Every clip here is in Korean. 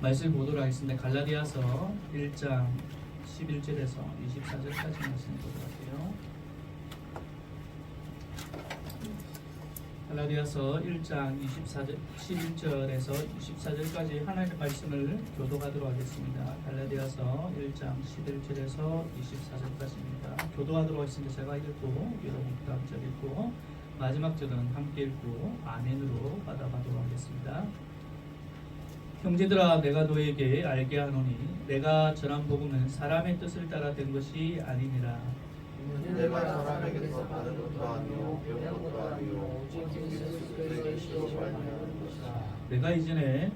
말씀 보도록 하겠습니다. 갈라디아서 1장 11절에서 24절까지 말씀 보도록 할게요. 갈라디아서 1장 11절에서 24절까지 하나님의 말씀을 교독하도록 하겠습니다. 갈라디아서 1장 11절에서 24절까지입니다. 교독하도록 하겠습니다. 제가 읽고 여러분 다음 절 읽고 마지막 절은 함께 읽고 아멘으로 받아가도록 하겠습니다. 형제들아, 내가 너에게 알게 하노니 내가 전한 복음은 사람의 뜻을 따라 된 것이 아니니라. 내가 사람에게서 받은 것도 아니요 배운 것도 아니요 오직 그리스도의 계시로 말미암은 것이라. 내가 이전에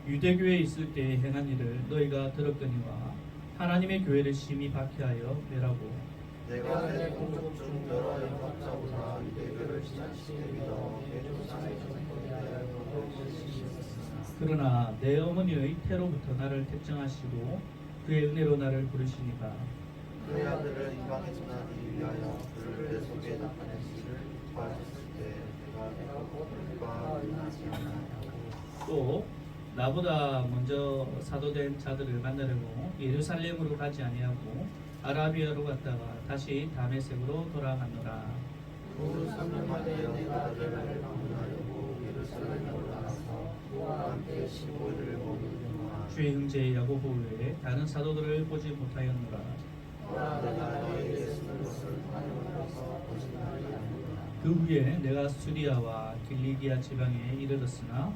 유대교회에 있을 때 행한 일을 너희가 들었거니와 하나님의 교회를 심히 박해하여 매라고. 내가 내 공적 중 여러 연합자보다 유대교를 지나치게 믿어 개조상의 정권에 대하여 그러나 내 어머니의 태로부터 나를 택정하시고 그의 은혜로 나를 부르시니까 그의 아들을 이방에 전하기 위하여 그를 내 속에 나타내시기를 구하셨을 때 내가 그가 일어나지 않았고 또 나보다 먼저 사도된 자들을 만나려고 예루살렘으로 가지 아니하고 아라비아로 갔다가 다시 다메섹으로 돌아갔노라. 그 3년 만에 내가 그를 방문하려고 예루살렘에 올라가서 그와 함께 15일을 머무르노라. 주의 형제 야고보 외에 다른 사도들을 보지 못하였노라. 내가 너에게 쓰는 것을 하나님께서 거짓말이 아니노라. 그 후에 내가 수리아와 길리기아 지방에 이르렀으나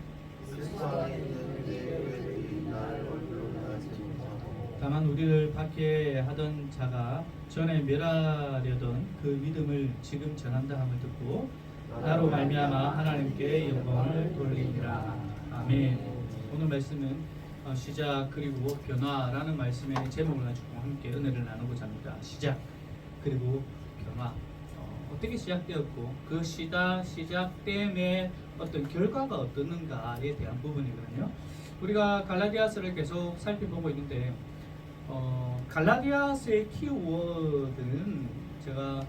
그리스도 안에 있는 내 교회들이 나를 얼굴로 나가지 못하고 다만 우리를 박해하던 자가 전에 멸하려던 그 믿음을 지금 전한다 함을 듣고 나로 말미암아 하나님께 영광을 돌리니라. 아멘. 오늘 말씀은 시작 그리고 변화라는 말씀의 제목을 가지고 함께 은혜를 나누고자 합니다. 시작 그리고 변화. 어떻게 시작되었고 그 시작됨의 어떤 결과가 어떻는가에 대한 부분이거든요. 우리가 갈라디아서를 계속 살펴보고 있는데 갈라디아서의 키워드는 제가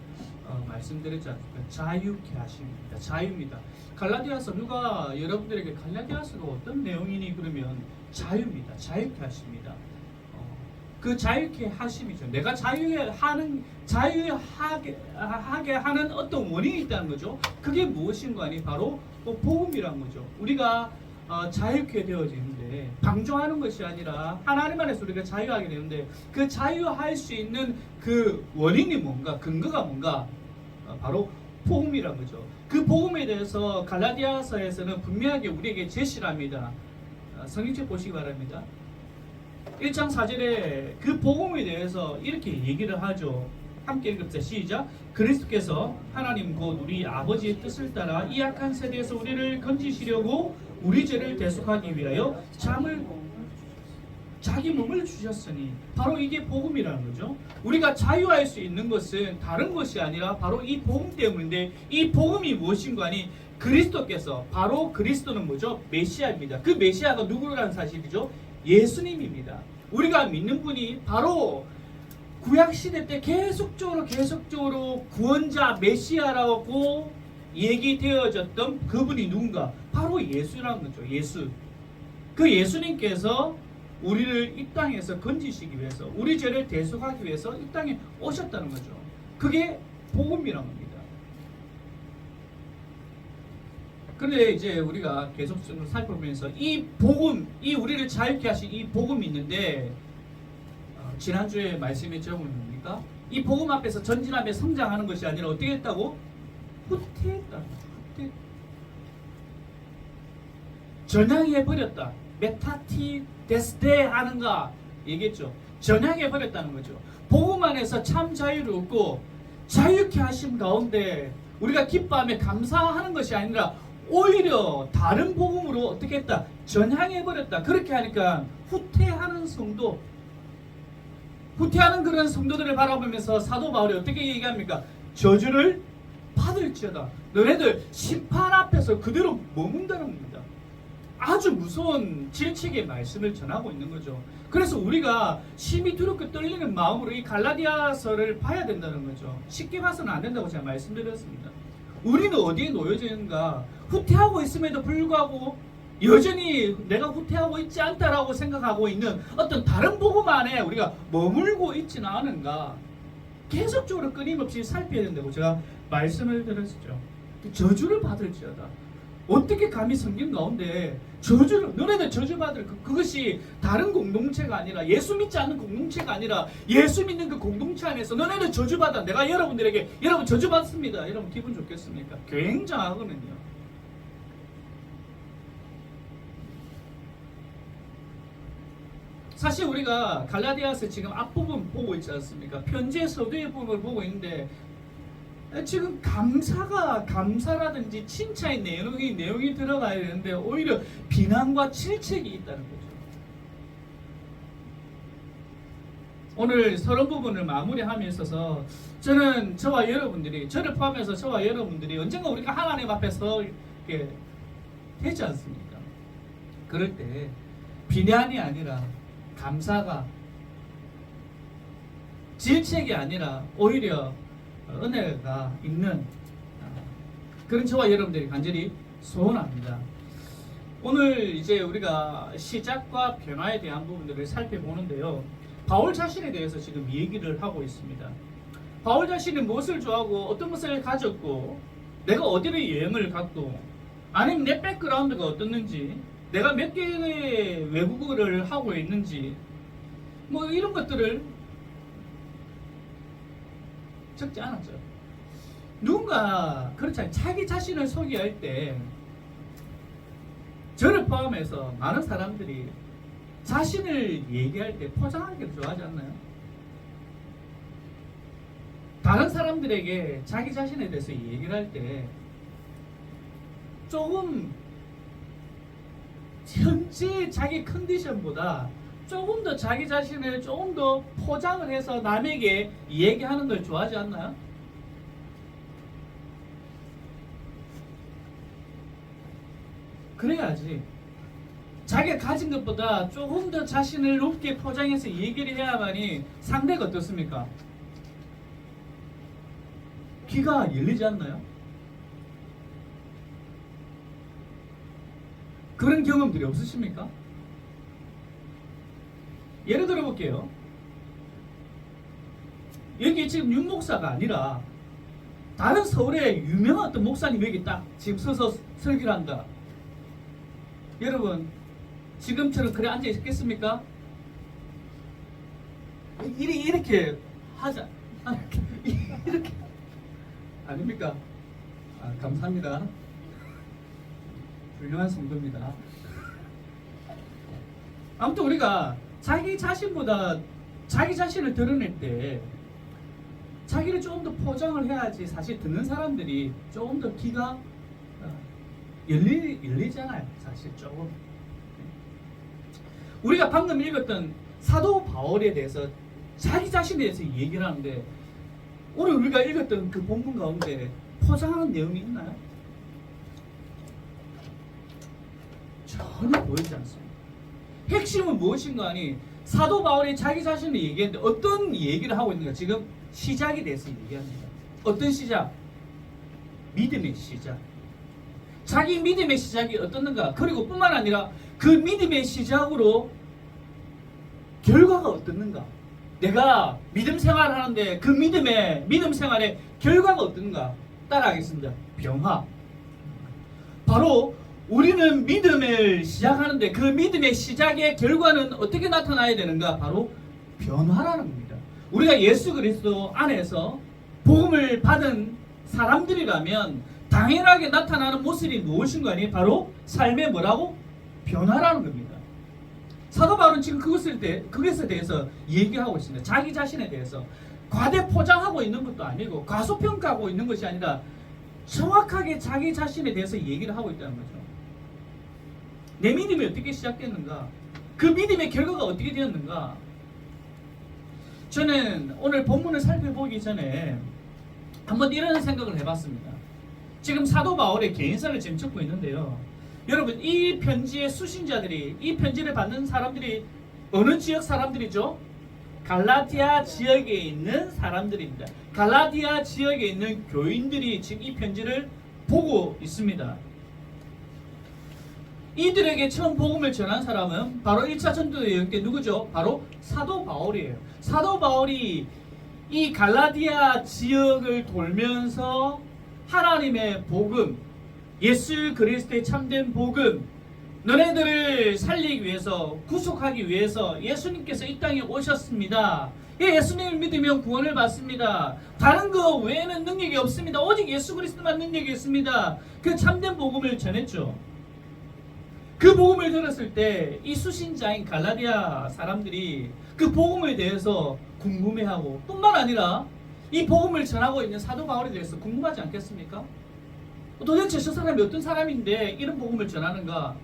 말씀드렸지 않습니까? 자유케 하심입니다. 자유입니다. 갈라디아서 누가 여러분들에게 갈라디아서가 어떤 내용이니 그러면 자유입니다. 자유케 하십니다. 그 자유케 하심이죠. 내가 자유하게 하는 어떤 원인이 있다는 거죠. 그게 무엇인가 하니 바로 복음이란 거죠. 우리가 자유케 되어지는데 방종하는 것이 아니라 하나님 안에서 우리가 자유하게 되는데 그 자유할 수 있는 그 원인이 뭔가, 근거가 뭔가, 바로 복음이란 거죠. 그 복음에 대해서 갈라디아서에서는 분명하게 우리에게 제시를 합니다. 성경책 보시기 바랍니다. 1장 4절에 그 복음에 대해서 이렇게 얘기를 하죠. 함께 읽읍시다. 시작. 그리스도께서 하나님 곧 우리 아버지의 뜻을 따라 이 악한 세대에서 우리를 건지시려고 우리 죄를 대속하기 위하여 자기 몸을 주셨으니 바로 이게 복음이라는 거죠. 우리가 자유할 수 있는 것은 다른 것이 아니라 바로 이 복음 때문인데 이 복음이 무엇인가 하니 그리스도께서 바로 그리스도는 뭐죠? 메시아입니다. 그 메시아가 누구라는 사실이죠? 예수님입니다. 우리가 믿는 분이 바로 구약시대 때 계속적으로 구원자 메시아라고 얘기되어졌던 그분이 누군가? 바로 예수라는 거죠. 예수. 그 예수님께서 우리를 이 땅에서 건지시기 위해서 우리 죄를 대속하기 위해서 이 땅에 오셨다는 거죠. 그게 복음이라는 겁니다. 그런데 이제 우리가 계속 살펴보면서 이 복음, 이 우리를 자유케 하신 이 복음이 있는데 지난주에 말씀의 제목은 뭡니까? 이 복음 앞에서 전진하며 성장하는 것이 아니라 어떻게 했다고? 후퇴했다는 거죠. 전향해버렸다. 메타티 데스데 하는가 얘기했죠. 전향해버렸다는 거죠. 복음 안에서 참 자유를 얻고 자유케 하심 가운데 우리가 기뻐하며 감사하는 것이 아니라 오히려 다른 복음으로 어떻게 했다? 전향해버렸다. 그렇게 하니까 후퇴하는 성도, 후퇴하는 그런 성도들을 바라보면서 사도 바울이 어떻게 얘기합니까? 저주를 받을지어다. 너네들 심판 앞에서 그대로 머문다는 겁니다. 아주 무서운 질책의 말씀을 전하고 있는 거죠. 그래서 우리가 심히 두렵고 떨리는 마음으로 이 갈라디아서를 봐야 된다는 거죠. 쉽게 봐서는 안 된다고 제가 말씀드렸습니다. 우리는 어디에 놓여져 있는가? 후퇴하고 있음에도 불구하고 여전히 내가 후퇴하고 있지 않다라고 생각하고 있는 어떤 다른 복음 안에 우리가 머물고 있지는 않은가 계속적으로 끊임없이 살펴야 된다고 제가 말씀을 드렸죠. 저주를 받을지어다. 어떻게 감히 성경 가운데 저주를, 너네들 저주받을 그것이 다른 공동체가 아니라 예수 믿지 않는 공동체가 아니라 예수 믿는 그 공동체 안에서 너네들 저주받아. 내가 여러분들에게 여러분 저주받습니다. 여러분 기분 좋겠습니까? 굉장하거든요. 사실 우리가 갈라디아서 지금 앞부분 보고 있지 않습니까? 편지의 서두의 부분을 보고 있는데 지금 감사라든지 칭찬의 내용이 들어가야 되는데 오히려 비난과 질책이 있다는 거죠. 오늘 서론 부분을 마무리함에 있어서 저는 저와 여러분들이, 저를 포함해서 저와 여러분들이 언젠가 우리가 하나님 앞에서 이렇게 되지 않습니까? 그럴 때 비난이 아니라 감사가, 질책이 아니라 오히려 은혜가 있는 그런 저와 여러분들이 간절히 소원합니다. 오늘 이제 우리가 시작과 변화에 대한 부분들을 살펴보는데요. 바울 자신에 대해서 지금 얘기를 하고 있습니다. 바울 자신이 무엇을 좋아하고 어떤 것을 가졌고 내가 어디를 여행을 갔고 아니면 내 백그라운드가 어떻는지 내가 몇 개의 외국어를 하고 있는지 뭐 이런 것들을 적지 않았죠. 누군가 그렇지 않아요. 자기 자신을 소개할 때 저를 포함해서 많은 사람들이 자신을 얘기할 때 포장하기를 좋아하지 않나요? 다른 사람들에게 자기 자신에 대해서 얘기를 할 때 조금 현재 자기 컨디션보다 조금 더 자기 자신을 조금 더 포장을 해서 남에게 얘기하는 걸 좋아하지 않나요? 그래야지. 자기가 가진 것보다 조금 더 자신을 높게 포장해서 얘기를 해야만이 상대가 어떻습니까? 귀가 열리지 않나요? 그런 경험들이 없으십니까? 예를 들어 볼게요. 여기 지금 윤 목사가 아니라 다른 서울의 유명한 어떤 목사님이 여기 딱 지금 서서 설교를 한다. 여러분 지금처럼 그래 앉아 있겠습니까? 이렇게 하자. 이렇게 아닙니까? 감사합니다. 훌륭한 성도입니다. 아무튼 우리가 자기 자신보다 자기 자신을 드러낼 때 자기를 조금 더 포장을 해야지 사실 듣는 사람들이 조금 더 귀가 열리잖아요. 사실 조금. 우리가 방금 읽었던 사도 바울에 대해서 자기 자신에 대해서 얘기를 하는데 오늘 우리가 읽었던 그 본문 가운데 포장하는 내용이 있나요? 전혀 보이지 않습니다. 핵심은 무엇인가 하니 사도 바울이 자기 자신을 얘기했는데 어떤 얘기를 하고 있는가? 지금 시작에 대해서 얘기합니다. 어떤 시작? 믿음의 시작. 자기 믿음의 시작이 어떻는가? 그리고 뿐만 아니라 그 믿음의 시작으로 결과가 어떻는가? 내가 믿음 생활을 하는데 그 믿음 생활의 결과가 어떤가? 따라하겠습니다. 변화. 바로 우리는 믿음을 시작하는데 그 믿음의 시작의 결과는 어떻게 나타나야 되는가? 바로 변화라는 겁니다. 우리가 예수 그리스도 안에서 복음을 받은 사람들이라면 당연하게 나타나는 모습이 무엇인가 하니 바로 삶의 뭐라고? 변화라는 겁니다. 사도 바울은 지금 그것에 대해서 얘기하고 있습니다. 자기 자신에 대해서 과대 포장하고 있는 것도 아니고 과소평가하고 있는 것이 아니라 정확하게 자기 자신에 대해서 얘기를 하고 있다는 거죠. 내 믿음이 어떻게 시작됐는가? 그 믿음의 결과가 어떻게 되었는가? 저는 오늘 본문을 살펴보기 전에 한번 이런 생각을 해봤습니다. 지금 사도 바울의 개인사를 지금 적고 있는데요. 여러분 이 편지의 수신자들이, 이 편지를 받는 사람들이 어느 지역 사람들이죠? 갈라디아 지역에 있는 사람들입니다. 갈라디아 지역에 있는 교인들이 지금 이 편지를 보고 있습니다. 이들에게 처음 복음을 전한 사람은 바로 1차 전도 여행 때 누구죠? 바로 사도 바울이에요. 사도 바울이 이 갈라디아 지역을 돌면서 하나님의 복음, 예수 그리스도의 참된 복음, 너네들을 살리기 위해서, 구속하기 위해서 예수님께서 이 땅에 오셨습니다. 예수님을 믿으면 구원을 받습니다. 다른 거 외에는 능력이 없습니다. 오직 예수 그리스도만 능력이 있습니다. 그 참된 복음을 전했죠. 그 복음을 들었을 때 이 수신자인 갈라디아 사람들이 그 복음에 대해서 궁금해하고, 뿐만 아니라 이 복음을 전하고 있는 사도 바울에 대해서 궁금하지 않겠습니까? 도대체 저 사람이 어떤 사람인데 이런 복음을 전하는가?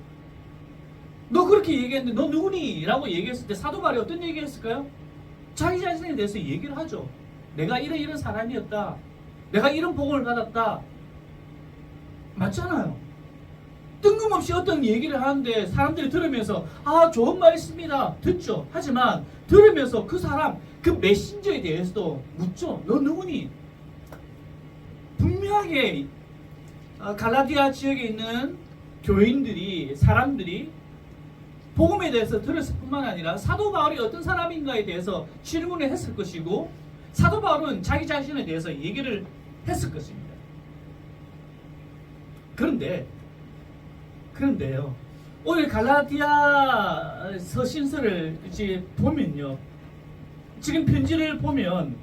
너 그렇게 얘기했는데 너 누구니? 라고 얘기했을 때 사도 바울이 어떤 얘기를 했을까요? 자기 자신에 대해서 얘기를 하죠. 내가 이런 사람이었다. 내가 이런 복음을 받았다. 맞잖아요. 뜬금없이 어떤 얘기를 하는데 사람들이 들으면서 아, 좋은 말씀입니다. 듣죠. 하지만 들으면서 그 사람, 그 메신저에 대해서도 묻죠. 너 누구니? 분명하게 갈라디아 지역에 있는 교인들이, 사람들이 복음에 대해서 들었을 뿐만 아니라 사도 바울이 어떤 사람인가에 대해서 질문을 했을 것이고, 사도 바울은 자기 자신에 대해서 얘기를 했을 것입니다. 그런데요, 오늘 갈라디아 서신서를 이제 보면요, 지금 편지를 보면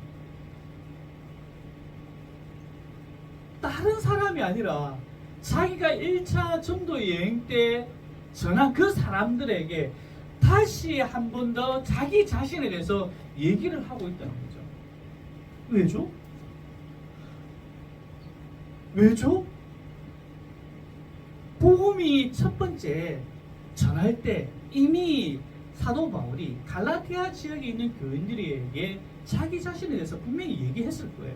다른 사람이 아니라 자기가 1차 전도 여행 때 전한 그 사람들에게 다시 한 번 더 자기 자신에 대해서 얘기를 하고 있다는 거죠. 왜죠? 왜죠? 복음이 첫 번째 전할 때 이미 사도 바울이 갈라디아 지역에 있는 교인들에게 자기 자신에 대해서 분명히 얘기했을 거예요.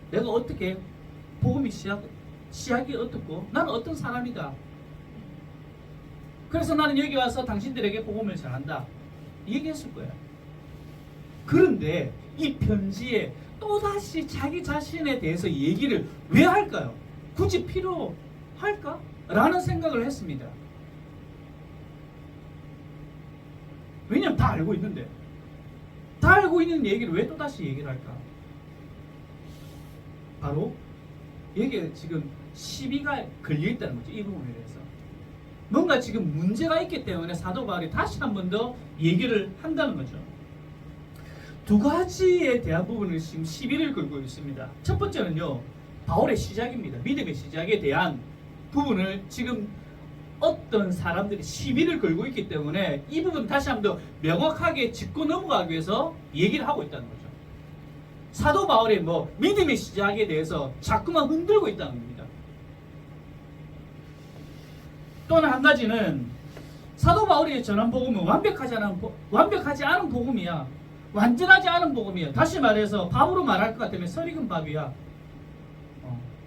내가 어떻게 복음이 시작이 어떻고 나는 어떤 사람이다. 그래서 나는 여기 와서 당신들에게 복음을 전한다. 얘기했을 거예요. 그런데 이 편지에 또다시 자기 자신에 대해서 얘기를 왜 할까요? 굳이 필요할까? 라는 생각을 했습니다. 왜냐면 다 알고 있는데. 다 알고 있는 얘기를 왜 또다시 얘기를 할까? 바로 여기에 지금 시비가 걸려있다는 거죠. 이 부분에 대해서. 뭔가 지금 문제가 있기 때문에 사도 바울이 다시 한 번 더 얘기를 한다는 거죠. 두 가지에 대한 부분을 지금 시비를 걸고 있습니다. 첫 번째는요, 바울의 시작입니다. 믿음의 시작에 대한 부분을 지금 어떤 사람들이 시비를 걸고 있기 때문에 이 부분 다시 한 번 더 명확하게 짚고 넘어가기 위해서 얘기를 하고 있다는 거죠. 사도 바울의 믿음의 시작에 대해서 자꾸만 흔들고 있다는 겁니다. 또는 한 가지는 사도 바울이 전한 복음은 완벽하지 않은 복음이야. 완전하지 않은 복음이야. 다시 말해서 밥으로 말할 것 같으면 설익은 밥이야.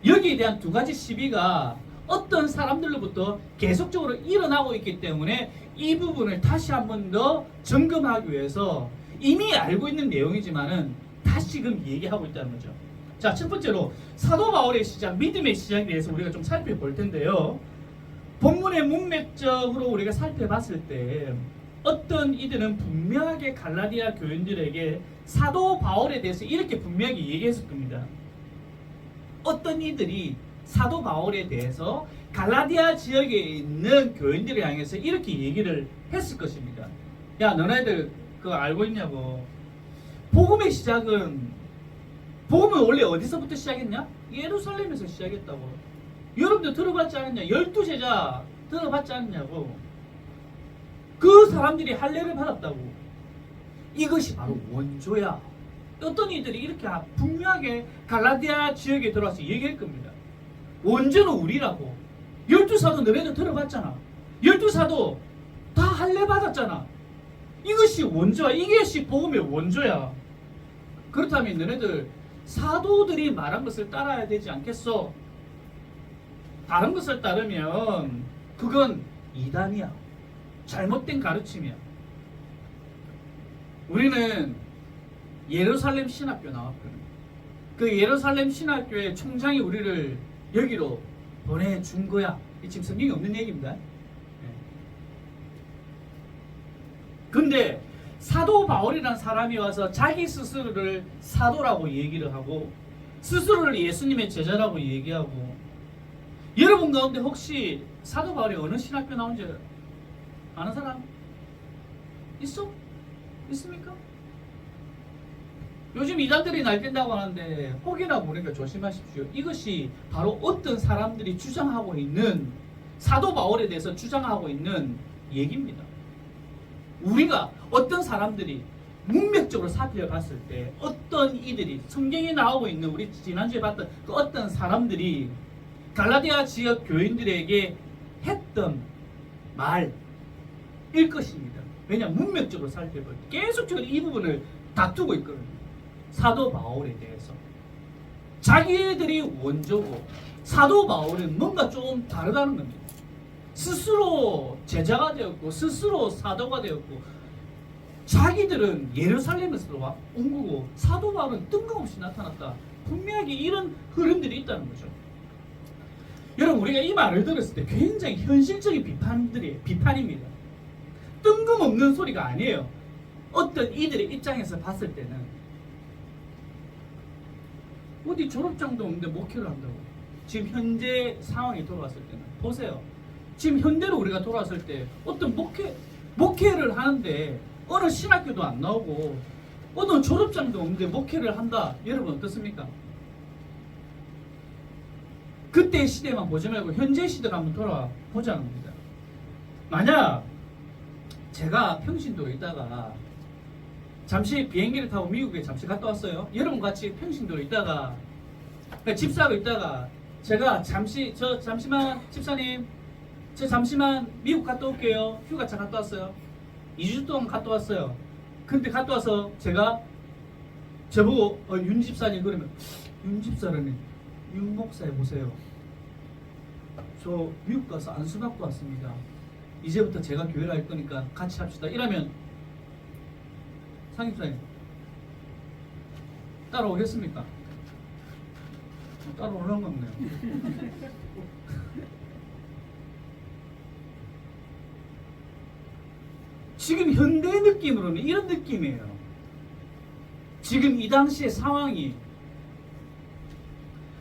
여기에 대한 두 가지 시비가 어떤 사람들로부터 계속적으로 일어나고 있기 때문에 이 부분을 다시 한 번 더 점검하기 위해서 이미 알고 있는 내용이지만은 다시금 얘기하고 있다는 거죠. 자, 첫 번째로 사도 바울의 시작, 믿음의 시작에 대해서 우리가 좀 살펴볼 텐데요. 본문의 문맥적으로 우리가 살펴봤을 때 어떤 이들은 분명하게 갈라디아 교인들에게 사도 바울에 대해서 이렇게 분명히 얘기했을 겁니다. 어떤 이들이 사도 바울에 대해서 갈라디아 지역에 있는 교인들을 향해서 이렇게 얘기를 했을 것입니다. 야, 너네들 그거 알고 있냐고. 복음의 시작은, 복음은 원래 어디서부터 시작했냐? 예루살렘에서 시작했다고. 여러분들 들어봤지 않았냐? 12제자 들어봤지 않냐고. 그 사람들이 할례를 받았다고. 이것이 바로 원조야. 어떤 이들이 이렇게 분명하게 갈라디아 지역에 들어와서 얘기할 겁니다. 원조는 우리라고. 12사도 너네들 들어봤잖아. 12사도 다 할례 받았잖아. 이것이 원조야. 이것이 복음의 원조야. 그렇다면 너네들 사도들이 말한 것을 따라야 되지 않겠어? 다른 것을 따르면 그건 이단이야. 잘못된 가르침이야. 우리는 예루살렘 신학교 나왔거든. 그 예루살렘 신학교의 총장이 우리를 여기로 보내준 거야. 지금 성경에 없는 얘기입니다. 근데 사도 바울이라는 사람이 와서 자기 스스로를 사도라고 얘기를 하고 스스로를 예수님의 제자라고 얘기하고, 여러분 가운데 혹시 사도 바울이 어느 신학교 나온지 아는 사람 있어? 있습니까? 요즘 이단들이 날뛴다고 하는데 혹이나 모르니까 조심하십시오. 이것이 바로 어떤 사람들이 주장하고 있는, 사도 바울에 대해서 주장하고 있는 얘기입니다. 우리가 어떤 사람들이 문맥적으로 살펴봤을 때 어떤 이들이 성경에 나오고 있는, 우리 지난주에 봤던 그 어떤 사람들이 갈라디아 지역 교인들에게 했던 말일 것입니다. 왜냐하면 문맥적으로 살펴볼 때 계속적으로 이 부분을 다투고 있거든요. 사도 바울에 대해서 자기들이 원조고 사도 바울은 뭔가 좀 다르다는 겁니다. 스스로 제자가 되었고 스스로 사도가 되었고, 자기들은 예루살렘에서 온 거고 사도 바울은 뜬금없이 나타났다. 분명하게 이런 흐름들이 있다는 거죠. 여러분, 우리가 이 말을 들었을 때 굉장히 현실적인 비판입니다. 뜬금없는 소리가 아니에요. 어떤 이들의 입장에서 봤을 때는 어디 졸업장도 없는데 목회를 한다고. 지금 현재 상황이 돌아왔을 때는 보세요. 지금 현대로 우리가 돌아왔을 때 어떤 목회를 하는데 어느 신학교도 안 나오고 어떤 졸업장도 없는데 목회를 한다. 여러분 어떻습니까? 그때의 시대만 보지 말고 현재 시대를 한번 돌아보자는 겁니다. 만약 제가 평신도에 있다가 잠시 비행기를 타고 미국에 잠시 갔다 왔어요. 여러분 같이 평신도에 있다가 집사로 있다가 제가 잠시만 집사님 저 잠시만 미국 갔다 올게요. 휴가차 갔다 왔어요. 2주 동안 갔다 왔어요. 근데 갔다 와서 제가 저보고 윤 집사님 그러면, 윤 집사라니 윤 목사 해보세요. 저 미국 가서 안수 받고 왔습니다. 이제부터 제가 교회를 할 거니까 같이 합시다. 이러면 상임사님 따라오겠습니까? 따라오는 건데요. 지금 현대 느낌으로는 이런 느낌이에요. 지금 이 당시의 상황이,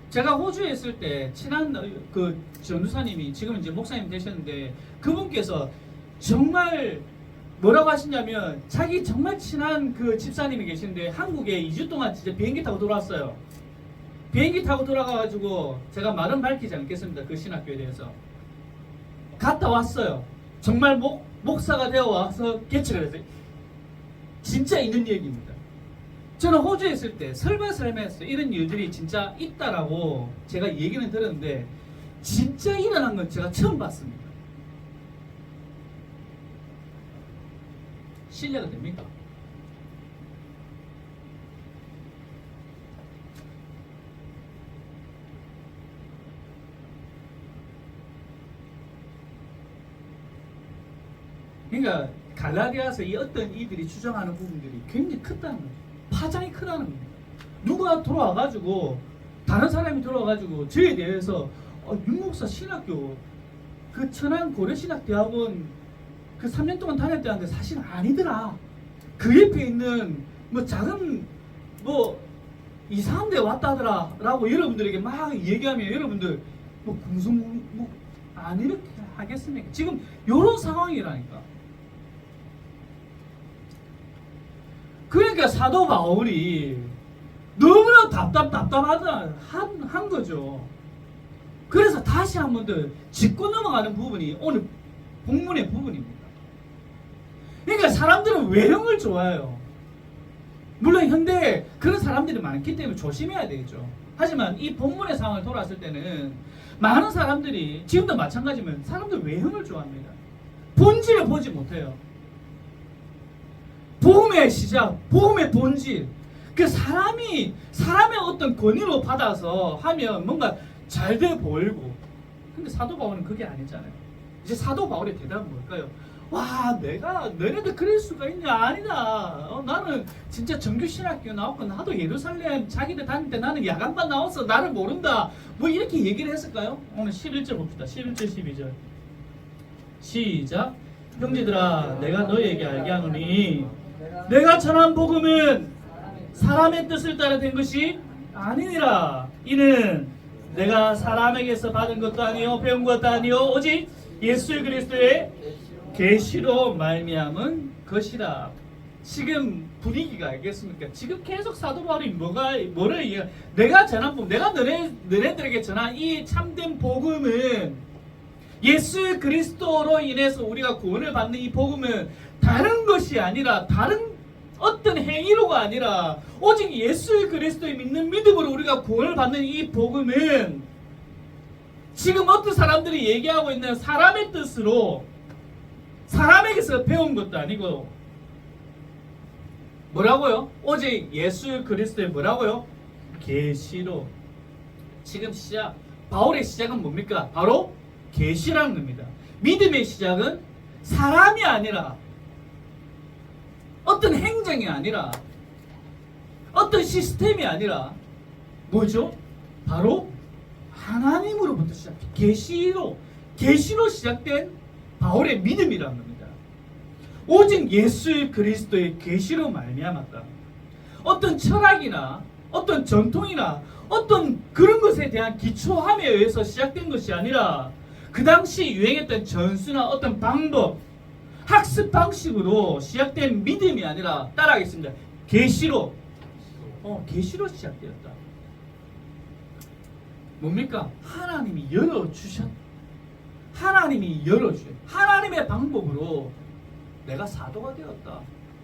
제가 호주에 있을 때 친한 그 전도사님이 지금 이제 목사님 되셨는데, 그분께서 정말 뭐라고 하시냐면, 자기 정말 친한 그 집사님이 계신데 한국에 2주 동안 진짜 비행기 타고 돌아왔어요. 비행기 타고 돌아가가지고, 제가 말은 밝히지 않겠습니다. 그 신학교에 대해서 갔다 왔어요. 정말 목사가 되어 와서 개척을 했어요. 진짜 있는 얘기입니다. 저는 호주에 있을 때 설마설마했어요. 이런 일들이 진짜 있다라고 제가 얘기는 들었는데 진짜 일어난 건 제가 처음 봤습니다. 신뢰가 됩니까? 그러니까 갈라디아서 이 어떤 이들이 주장하는 부분들이 굉장히 크다는 거죠. 파장이 크다는 겁니다. 누가 돌아와가지고, 다른 사람이 돌아와가지고 저에 대해서 윤목사 신학교 그 천안 고려신학대학원 그 3년 동안 다녔다는데 사실 아니더라. 그 옆에 있는 뭐 작은 뭐 이상한 데 왔다 하더라 라고 여러분들에게 막 얘기하면 여러분들 뭐 궁성 안 이렇게 하겠습니까? 지금 요런 상황이라니까. 그러니까 사도 바울이 너무나 답답하다 한 거죠. 그래서 다시 한 번 더 짚고 넘어가는 부분이 오늘 본문의 부분입니다. 그러니까 사람들은 외형을 좋아해요. 물론 현대에 그런 사람들이 많기 때문에 조심해야 되겠죠. 하지만 이 본문의 상황을 돌아왔을 때는 많은 사람들이, 지금도 마찬가지면 사람들 외형을 좋아합니다. 본질을 보지 못해요. 복음의 시작, 복음의 본질, 그 사람의 어떤 권위로 받아서 하면 뭔가 잘 돼 보이고. 근데 사도 바울은 그게 아니잖아요. 이제 사도 바울의 대답은 뭘까요? 와, 너네들 그럴 수가 있냐? 아니다. 나는 진짜 정규신학교 나왔고 나도 예루살렘 자기들 다닐 때 나는 야간반 나와서 나를 모른다. 뭐 이렇게 얘기를 했을까요? 오늘 11절 봅시다. 11절 12절 시작. 형제들아, 내가 너희에게 알게 하노니 내가 전한 복음은 사람의 뜻을 따라 된 것이 아니니라. 이는 내가 사람에게서 받은 것도 아니요 배운 것도 아니요 오직 예수 그리스도의 계시로 말미암은 것이라. 지금 분위기가 알겠습니까? 지금 계속 사도 바울이 뭐를 얘기해? 내가 전한 복음, 내가 너네들에게 전한 이 참된 복음은, 예수 그리스도로 인해서 우리가 구원을 받는 이 복음은 다른 것이 아니라, 다른 어떤 행위로가 아니라 오직 예수 그리스도의 믿는 믿음으로 우리가 구원을 받는 이 복음은, 지금 어떤 사람들이 얘기하고 있는 사람의 뜻으로 사람에게서 배운 것도 아니고, 뭐라고요? 오직 예수 그리스도의 뭐라고요? 계시로. 지금 바울의 시작은 뭡니까? 바로 계시라는 겁니다. 믿음의 시작은 사람이 아니라, 어떤 행정이 아니라, 어떤 시스템이 아니라 뭐죠? 바로 하나님으로부터 시작해. 계시로 시작된 바울의 믿음이라는 겁니다. 오직 예수 그리스도의 계시로 말미암았다. 어떤 철학이나 어떤 전통이나 어떤 그런 것에 대한 기초함에 의해서 시작된 것이 아니라, 그 당시 유행했던 전수나 어떤 방법, 학습 방식으로 시작된 믿음이 아니라, 따라하겠습니다. 계시로 시작되었다. 뭡니까? 하나님이 열어주셨다. 하나님의 방법으로 내가 사도가 되었다.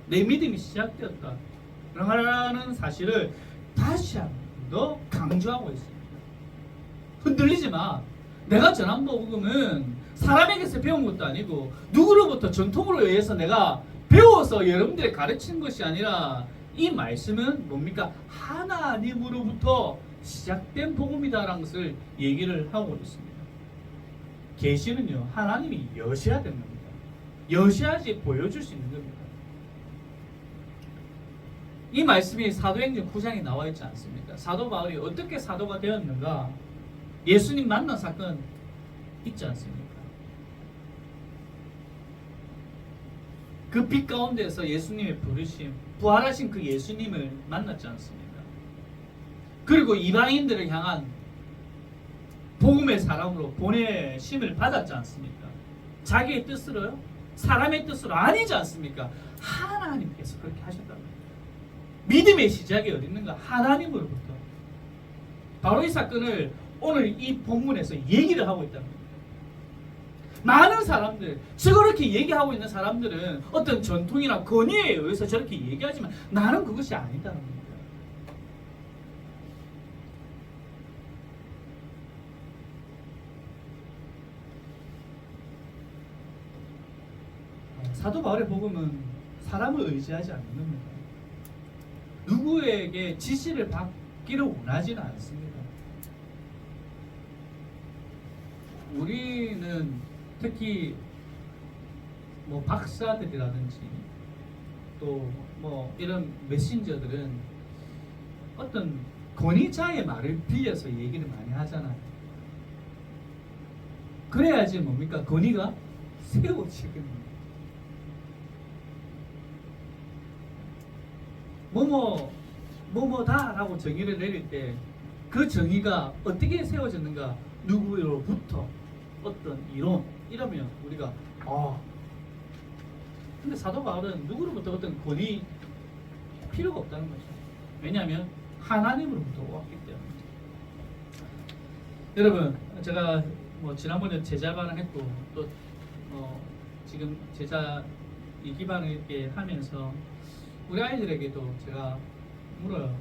내 믿음이 시작되었다. 라는 사실을 다시 한 번 더 강조하고 있습니다. 흔들리지 마. 내가 전한 복음은 사람에게서 배운 것도 아니고, 누구로부터 전통으로 의해서 내가 배워서 여러분들에게 가르치는 것이 아니라, 이 말씀은 뭡니까? 하나님으로부터 시작된 복음이다라는 것을 얘기를 하고 있습니다. 계시는요, 하나님이 여셔야 되는 겁니다. 여셔야지 보여줄 수 있는 겁니다. 이 말씀이 사도행전 9장에 나와 있지 않습니까? 사도 바울이 어떻게 사도가 되었는가? 예수님 만난 사건 있지 않습니까? 그 빛 가운데서 예수님의 부르심, 부활하신 그 예수님을 만났지 않습니까? 그리고 이방인들을 향한 복음의 사람으로 보내심을 받았지 않습니까? 자기의 뜻으로요? 사람의 뜻으로 아니지 않습니까? 하나님께서 그렇게 하셨다는 거예요. 믿음의 시작이 어디 있는가? 하나님으로부터. 바로 이 사건을 오늘 이 본문에서 얘기를 하고 있다는 겁니다. 많은 사람들, 저렇게 얘기하고 있는 사람들은 어떤 전통이나 권위에 의해서 저렇게 얘기하지만, 나는 그것이 아니다는 겁니다. 사도 바울의 복음은 사람을 의지하지 않는 겁니다. 누구에게 지시를 받기를 원하지는 않습니다. 우리는 특히 뭐 박사들이라든지 또 뭐 이런 메신저들은 어떤 권위자의 말을 빌려서 얘기를 많이 하잖아요. 그래야지 뭡니까? 권위가 세워지거든요. 뭐뭐다라고 정의를 내릴 때 그 정의가 어떻게 세워졌는가, 누구로부터 어떤 이론, 이러면 우리가 근데 사도 바울은 누구로부터 어떤 권위 필요가 없다는 거죠. 왜냐하면 하나님으로부터 왔기 때문이죠. 여러분, 제가 뭐 지난번에 제자 반응했고, 또 지금 제자 이 기반을 이렇게 하면서 우리 아이들에게도 제가 물어요.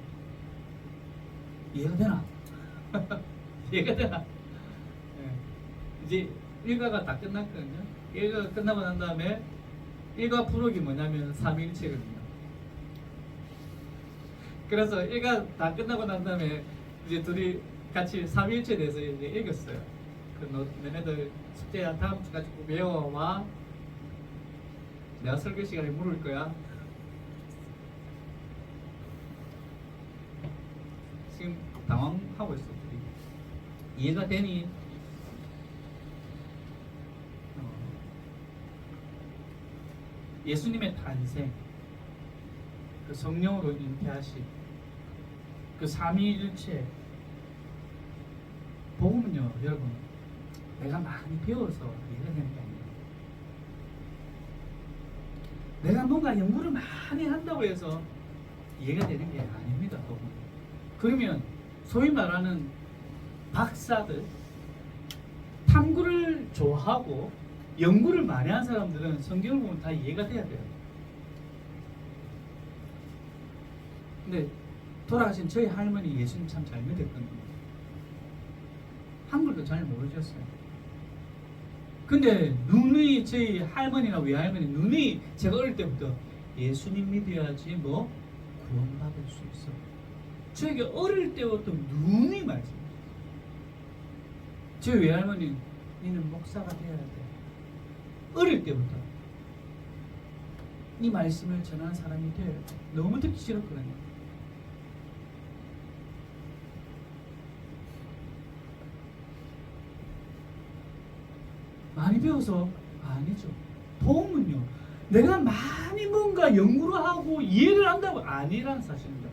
이해가 되나? 이해가 되나? 네. 이제 일과가 다 끝났거든요. 일과가 끝나고 난 다음에 일과 부록이 뭐냐면 삼위일체거든요. 그래서 일과 다 끝나고 난 다음에 이제 둘이 같이 삼위일체에 대해서 이제 읽었어요. 너네들 숙제 다음 주까지 꼭 외워와. 내가 설교 시간에 물을 거야. 지금 당황하고 있어. 둘이. 이해가 되니? 예수님의 탄생, 그 성령으로 잉태하심, 그 삼위일체 복음은요, 여러분, 내가 많이 배워서 이해가 되는 게 아니에요. 내가 뭔가 연구를 많이 한다고 해서 이해가 되는 게 아닙니다. 복음. 그러면 소위 말하는 박사들, 탐구를 좋아하고 연구를 많이 한 사람들은 성경을 보면 다 이해가 돼야 돼요. 근데 돌아가신 저희 할머니 예수님 참 잘 믿었거든요. 한글도 잘 모르셨어요. 근데 누누이 저희 할머니나 외할머니 누누이 제가 어릴 때부터 예수님 믿어야지 뭐 구원받을 수 있어. 저에게 어릴 때부터 누누이 말씀해요. 저희 외할머니 니는 목사가 되어야 돼. 어릴 때부터 이 말씀을 전하는 사람이 돼요. 너무 듣기 싫었거든요. 많이 배워서 아니죠. 복음은요, 내가 많이 뭔가 연구를 하고 이해를 한다고 아니라는 사실입니다.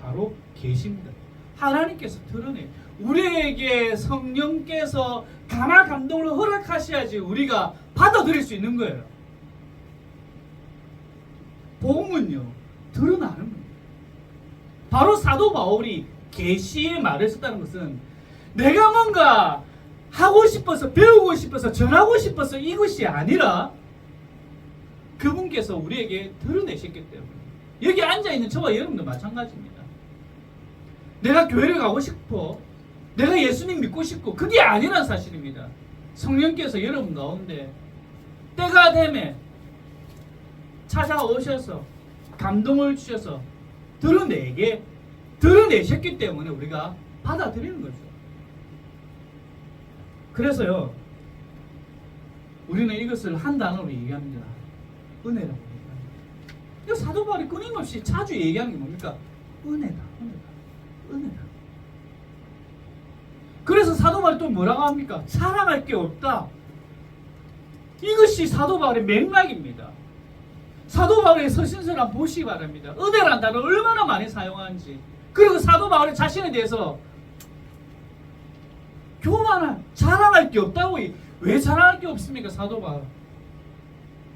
바로 계십니다. 하나님께서 드러내 우리에게 성령께서 감화 감동을 허락하셔야지 우리가 받아들일 수 있는 거예요. 복음은요, 드러나는 겁니다. 바로 사도 바울이 계시의 말을 썼다는 것은 내가 뭔가 하고 싶어서 배우고 싶어서 전하고 싶어서 이것이 아니라 그분께서 우리에게 드러내셨기 때문에. 여기 앉아있는 저와 여러분도 마찬가지입니다. 내가 교회를 가고 싶어, 내가 예수님 믿고 싶고, 그게 아니란 사실입니다. 성령께서 여러분 가운데 때가 되면 찾아오셔서 감동을 주셔서 드러내셨기 때문에 우리가 받아들이는 거죠. 그래서요, 우리는 이것을 한 단어로 얘기합니다. 은혜라고 얘기합니다. 이 사도 바울이 끊임없이 자주 얘기하는 게 뭡니까? 은혜다. 그래서 사도 바울이 또 뭐라고 합니까? 사랑할 게 없다. 이것이 사도 바울의 맥락입니다. 사도 바울의 서신서를 보시기 바랍니다. 은혜라는 단어를 얼마나 많이 사용하는지. 그리고 사도 바울의 자신에 대해서 교만한, 자랑할 게 없다고. 왜 자랑할 게 없습니까? 사도 바울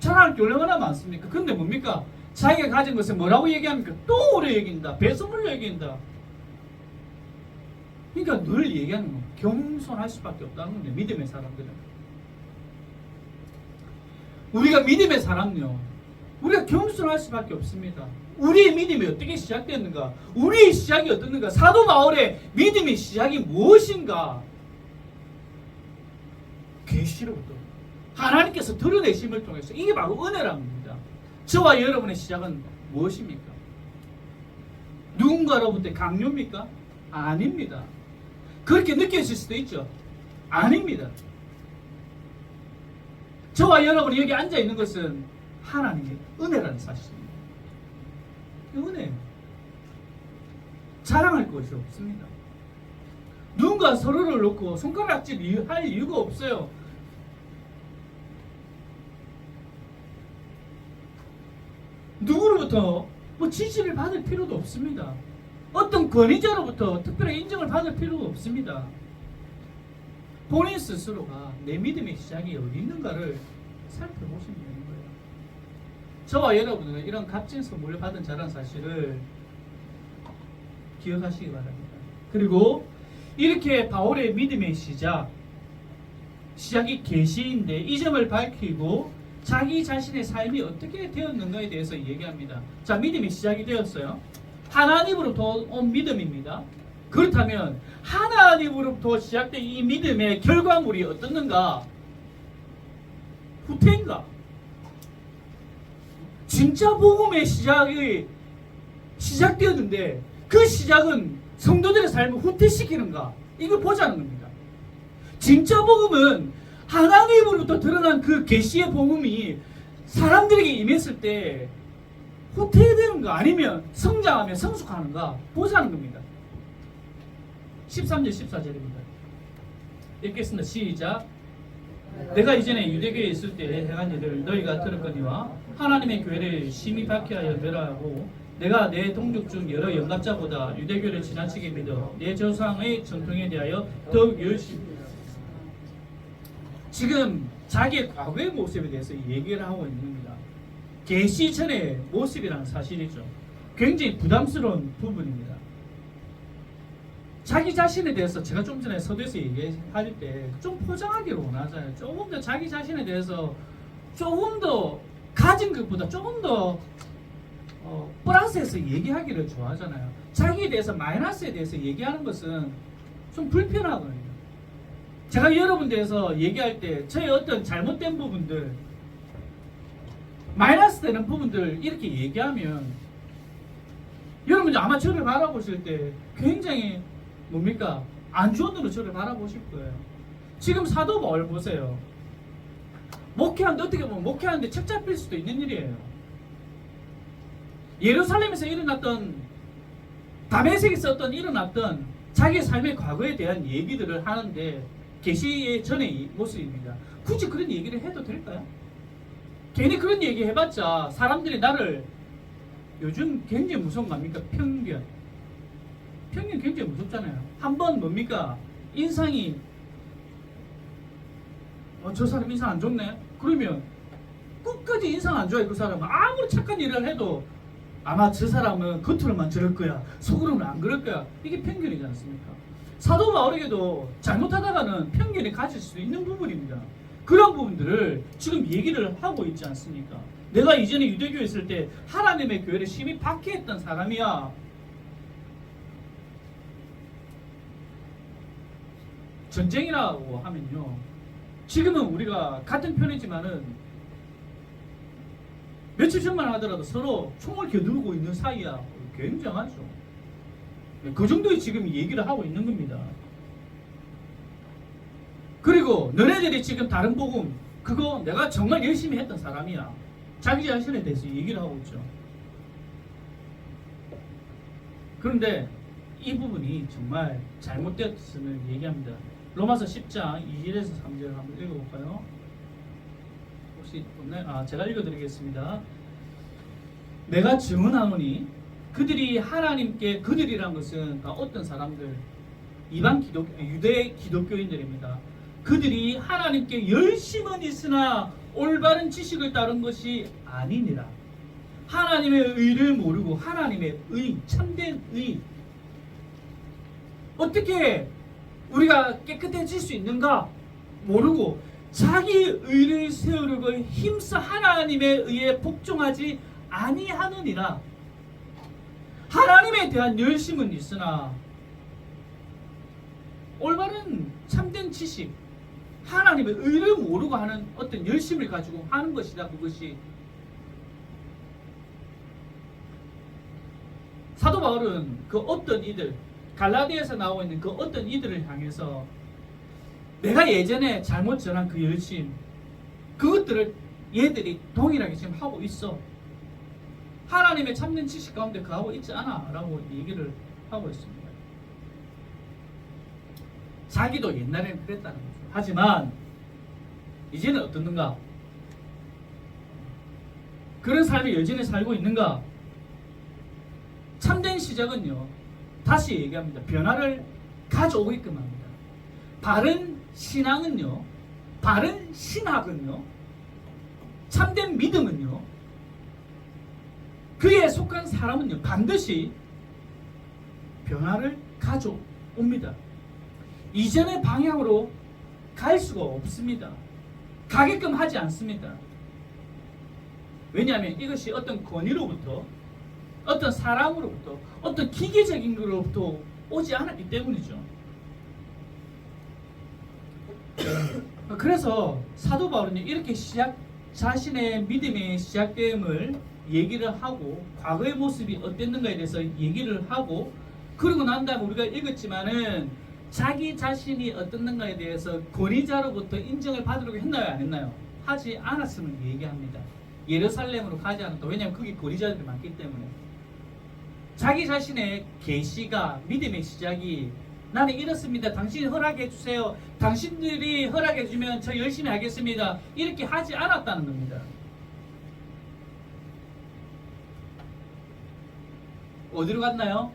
자랑할 게 얼마나 많습니까? 근데 뭡니까? 자기가 가진 것을 뭐라고 얘기합니까? 똥으로 얘기한다, 배설물로 얘기한다. 그러니까 늘 얘기하는 겁니다. 겸손할 수밖에 없다는 겁니다. 믿음의 사람들은. 우리가 믿음의 사람요, 우리가 겸손할 수밖에 없습니다. 우리의 믿음이 어떻게 시작됐는가? 우리의 시작이 어떻는가? 사도 바울의 믿음의 시작이 무엇인가? 계시로부터 하나님께서 드러내심을 통해서. 이게 바로 은혜랍니다. 저와 여러분의 시작은 무엇입니까? 누군가로부터 강요입니까? 아닙니다. 그렇게 느껴질 수도 있죠. 아닙니다. 저와 여러분이 여기 앉아 있는 것은 하나님의 은혜라는 사실입니다. 은혜예요. 자랑할 것이 없습니다. 누군가 서로를 놓고 손가락질 할 이유가 없어요. 누구로부터 뭐 지지를 받을 필요도 없습니다. 어떤 권위자로부터 특별히 인정을 받을 필요가 없습니다. 본인 스스로가 내 믿음의 시작이 어디 있는가를 살펴보시면 되는 거예요. 저와 여러분은 이런 값진 선물을 받은 자라는 사실을 기억하시기 바랍니다. 그리고 이렇게 바울의 믿음의 시작이 계시인데 이 점을 밝히고 자기 자신의 삶이 어떻게 되었는가에 대해서 얘기합니다. 자, 믿음이 시작이 되었어요. 하나님으로부터 온 믿음입니다. 그렇다면 하나님으로부터 시작된 이 믿음의 결과물이 어떻는가? 후퇴인가? 진짜 복음의 시작이 시작되었는데 그 시작은 성도들의 삶을 후퇴시키는가? 이걸 보자는 겁니다. 진짜 복음은 하나님으로부터 드러난 그 계시의 복음이 사람들에게 임했을 때 후퇴되는가 아니면 성장하며 성숙하는가 보자는 겁니다. 13절 14절입니다. 읽겠습니다. 시작. 내가 이전에 유대교에 있을 때 행한 일을 너희가 들었거니와 하나님의 교회를 심히 박해하여 멸하고 내가 내 동족 중 여러 영갑자보다 유대교를 지나치게 믿어 내 조상의 전통에 대하여 더욱 열심히 지금 자기의 과거의 모습에 대해서 얘기를 하고 있는 겁니다. 계시 전의 모습이라는 사실이죠. 굉장히 부담스러운 부분입니다. 자기 자신에 대해서 제가 좀 전에 서두에서 얘기할 때 좀 포장하기를 원하잖아요. 조금 더 자기 자신에 대해서 조금 더 가진 것보다 조금 더 플러스해서 얘기하기를 좋아하잖아요. 자기에 대해서 마이너스에 대해서 얘기하는 것은 좀 불편하거든요. 제가 여러분들에서 얘기할 때 저의 어떤 잘못된 부분들, 마이너스 되는 부분들 이렇게 얘기하면 여러분들 아마 저를 바라보실 때 굉장히 뭡니까? 안 좋은 눈으로 저를 바라보실 거예요. 지금 사도 바울 보세요. 목회하는데 어떻게 보면 목회하는데 책 잡힐 수도 있는 일이에요. 예루살렘에서 일어났던 다메섹에서 일어났던 자기의 삶의 과거에 대한 얘기들을 하는데 계시의 전의 모습입니다. 굳이 그런 얘기를 해도 될까요? 괜히 그런 얘기 해봤자 사람들이 나를 요즘 굉장히 무서운 거 아닙니까? 편견 굉장히 무섭잖아요. 한번 뭡니까? 인상이 저 사람 인상 안 좋네? 그러면 끝까지 인상 안 좋아해. 그 사람은 아무리 착한 일을 해도 아마 저 사람은 겉으로만 저럴 거야, 속으로는 안 그럴 거야. 이게 편견이지 않습니까? 사도 바울에게도 잘못하다가는 편견이 가질 수 있는 부분입니다. 그런 부분들을 지금 얘기를 하고 있지 않습니까? 내가 이전에 유대교에 있을 때 하나님의 교회를 심히 박해했던 사람이야. 전쟁이라고 하면요, 지금은 우리가 같은 편이지만은 며칠 전만 하더라도 서로 총을 겨누고 있는 사이야. 굉장하죠. 그 정도의 지금 얘기를 하고 있는 겁니다. 그리고 너네들이 지금 다른 복음 그거 내가 정말 열심히 했던 사람이야. 자기 자신에 대해서 얘기를 하고 있죠. 그런데 이 부분이 정말 잘못되었음을 얘기합니다. 로마서 10장 2절에서 3절 한번 읽어볼까요? 혹시 없나요? 제가 읽어드리겠습니다. 내가 증언하노니 그들이 하나님께, 그들이란 것은 다 어떤 사람들, 이방 유대 기독교인들입니다. 그들이 하나님께 열심은 있으나 올바른 지식을 따른 것이 아니니라. 하나님의 의를 모르고 하나님의 의, 참된 의, 어떻게 우리가 깨끗해질 수 있는가 모르고 자기 의를 세우려고 힘써 하나님의 의에 복종하지 아니하느니라. 하나님에 대한 열심은 있으나 올바른 참된 지식, 하나님의 의를 모르고 하는 어떤 열심을 가지고 하는 것이다. 그것이 사도 바울은 그 어떤 이들, 갈라디아에서 나오고 있는 그 어떤 이들을 향해서 내가 예전에 잘못 전한 그 열심, 그것들을 얘들이 동일하게 지금 하고 있어. 하나님의 참된 지식 가운데 그하고 있지 않아 라고 얘기를 하고 있습니다. 자기도 옛날에는 그랬다는 거죠. 하지만 이제는 어떻는가? 그런 삶을 여전히 살고 있는가? 참된 시작은요, 다시 얘기합니다. 변화를 가져오게끔 합니다. 바른 신앙은요, 바른 신학은요, 참된 믿음은요, 그에 속한 사람은요, 반드시 변화를 가져옵니다. 이전의 방향으로 갈 수가 없습니다. 가게끔 하지 않습니다. 왜냐하면 이것이 어떤 권위로부터, 어떤 사람으로부터, 어떤 기계적인 것으로부터 오지 않았기 때문이죠. 그래서 사도 바울은 이렇게 자신의 믿음의 시작됨을 얘기를 하고, 과거의 모습이 어땠는가에 대해서 얘기를 하고, 그러고 난 다음에 우리가 읽었지만은 자기 자신이 어떻는가에 대해서 권위자로부터 인정을 받으려고 했나요? 안 했나요? 하지 않았음을 얘기합니다. 예루살렘으로 가지 않았다. 왜냐하면 거기 권위자들이 많기 때문에. 자기 자신의 계시가, 믿음의 시작이 나는 이렇습니다. 당신이 허락해 주세요. 당신들이 허락해 주면 저 열심히 하겠습니다. 이렇게 하지 않았다는 겁니다. 어디로 갔나요?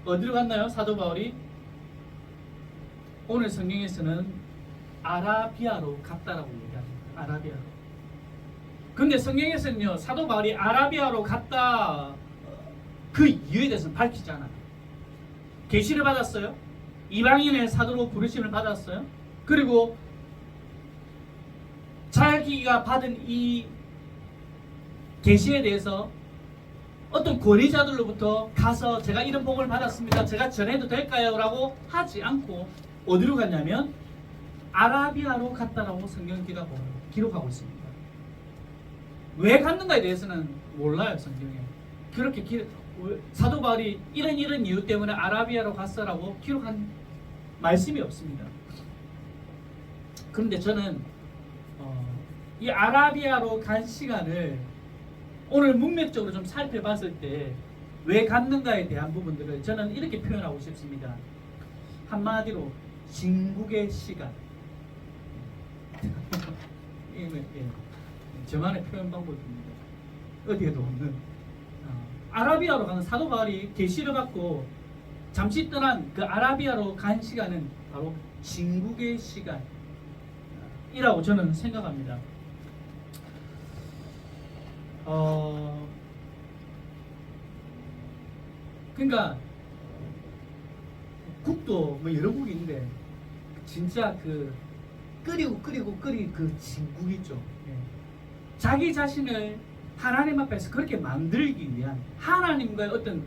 어디로 갔나요? 사도 바울이 오늘 성경에서는 아라비아로 갔다라고 얘기합니다. 아라비아로. 근데 성경에서는요, 사도 바울이 아라비아로 갔다 그 이유에 대해서는 밝히지 않아요. 계시를 받았어요. 이방인의 사도로 부르심을 받았어요. 그리고 자기가 받은 이 계시에 대해서 어떤 권위자들로부터 가서 제가 이런 복을 받았습니다. 제가 전해도 될까요? 라고 하지 않고 어디로 갔냐면 아라비아로 갔다라고 성경 기록하고 있습니다. 왜 갔는가에 대해서는 몰라요, 성경에. 그렇게 사도 바울이 이런 이유 때문에 아라비아로 갔어라고 기록한 말씀이 없습니다. 그런데 저는 이 아라비아로 간 시간을 오늘 문맥적으로 좀 살펴봤을 때 왜 갔는가에 대한 부분들을 저는 이렇게 표현하고 싶습니다. 한마디로 진국의 시간. 저만의 표현 방법입니다. 어디에도 없는. 아라비아로 가는 사도 바울이 계시를 받고 잠시 떠난 그 아라비아로 간 시간은 바로 진국의 시간이라고 저는 생각합니다. 그러니까 국도 뭐 여러 국이 있는데 진짜 그 끓이고 그 진국 있죠. 예. 자기 자신을 하나님 앞에서 그렇게 만들기 위한 하나님과의 어떤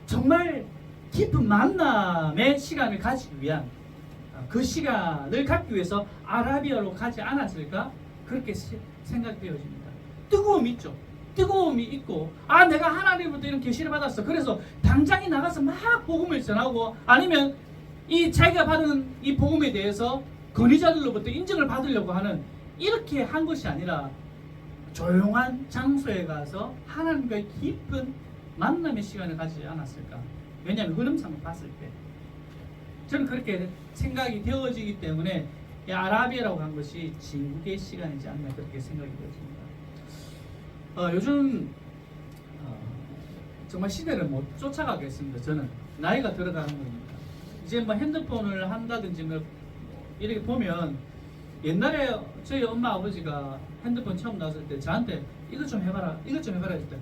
정말 깊은 만남의 시간을 가지기 위한 그 시간을 갖기 위해서 아라비아로 가지 않았을까? 그렇게 생각되어집니다. 뜨거움이 있죠. 뜨거움이 있고 내가 하나님부터 이런 계시를 받았어. 그래서 당장에 나가서 막 복음을 전하고 아니면 이 자기가 받은 이 복음에 대해서 권위자들로부터 인정을 받으려고 하는 이렇게 한 것이 아니라 조용한 장소에 가서 하나님과의 깊은 만남의 시간을 가지지 않았을까? 왜냐하면 흐름상을 봤을 때 저는 그렇게 생각이 되어지기 때문에 이 아라비아라고 한 것이 진국의 시간이지 않나 그렇게 생각이 되어집니다. 요즘 정말 시대를 못 쫓아가겠습니다. 저는 나이가 들어가는 겁니다. 이제 뭐 핸드폰을 한다든지 뭐 이렇게 보면 옛날에 저희 엄마 아버지가 핸드폰 처음 나왔을 때 저한테 이것 좀 해봐라 했을 때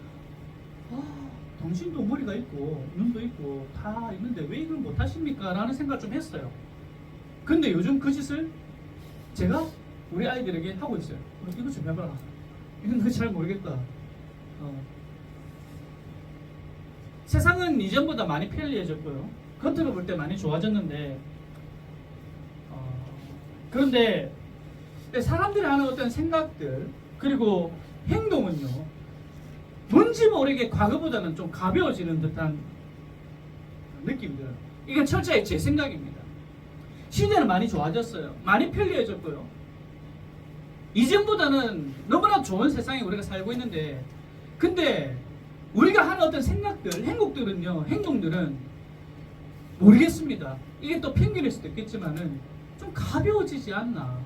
당신도 머리가 있고 눈도 있고 다 있는데 왜 이걸 못하십니까? 라는 생각을 좀 했어요. 근데 요즘 그 짓을 제가 우리 아이들에게 하고 있어요. 이것 좀 해봐라. 이건 너 잘 모르겠다. 세상은 이전보다 많이 편리해졌고요. 겉으로 볼 때 많이 좋아졌는데 그런데 사람들이 하는 어떤 생각들 그리고 행동은요 뭔지 모르게 과거보다는 좀 가벼워지는 듯한 느낌이 들어요. 이건 철저히 제 생각입니다. 시대는 많이 좋아졌어요. 많이 편리해졌고요. 이전보다는 너무나 좋은 세상에 우리가 살고 있는데 근데 우리가 하는 어떤 생각들, 행동들은 모르겠습니다. 이게 또 편견일 수도 있겠지만은 좀 가벼워지지 않나